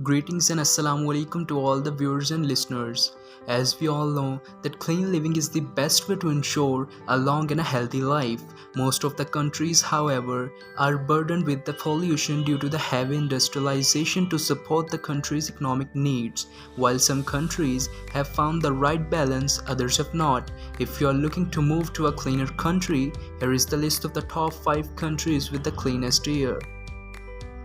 Greetings and assalamu alaikum to all the viewers and listeners. As we all know that clean living is the best way to ensure a long and a healthy life. Most of the countries, however, are burdened with the pollution due to the heavy industrialization to support the country's economic needs. While some countries have found the right balance, others have not. If you are looking to move to a cleaner country, here is the list of the top 5 countries with the cleanest air.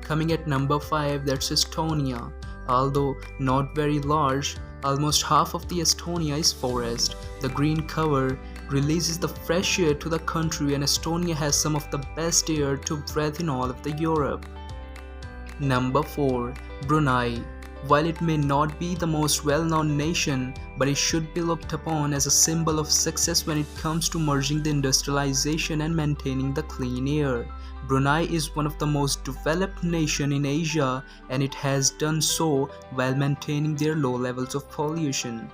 Coming at number 5, that's Estonia. Although not very large, almost half of the Estonia is forest. The green cover releases the fresh air to the country, and Estonia has some of the best air to breathe in all of the Europe. Number 4, Brunei. While it may not be the most well-known nation, but it should be looked upon as a symbol of success when it comes to merging the industrialization and maintaining the clean air. Brunei is one of the most developed nations in Asia, and it has done so while maintaining their low levels of pollution.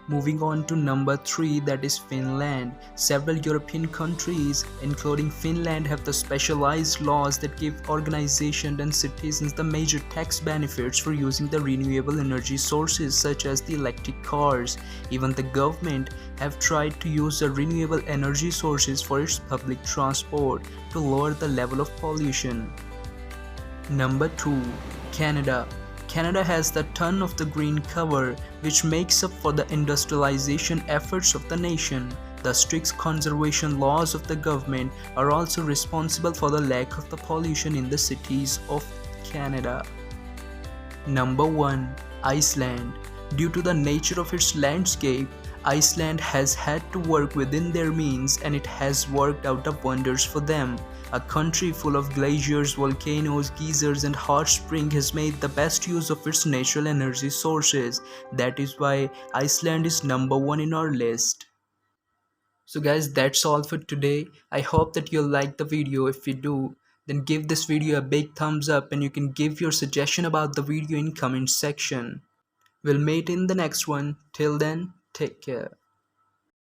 Moving on to number 3, that is Finland. Several European countries, including Finland, have the specialized laws that give organizations and citizens the major tax benefits for using the renewable energy sources such as the electric cars. Even the government have tried to use the renewable energy sources for its public transport to lower the level of pollution. Number 2, Canada. Canada has the ton of the green cover, which makes up for the industrialization efforts of the nation. The strict conservation laws of the government are also responsible for the lack of the pollution in the cities of Canada. Number 1, Iceland. Due to the nature of its landscape, Iceland has had to work within their means, and it has worked out of wonders for them. A country full of glaciers, volcanoes, geysers and hot springs has made the best use of its natural energy sources. That is why Iceland is number 1 in our list. So guys, that's all for today. I hope that you'll like the video. If you do, then give this video a big thumbs up, and you can give your suggestion about the video in comment section. We'll meet in the next one. Till then, take care.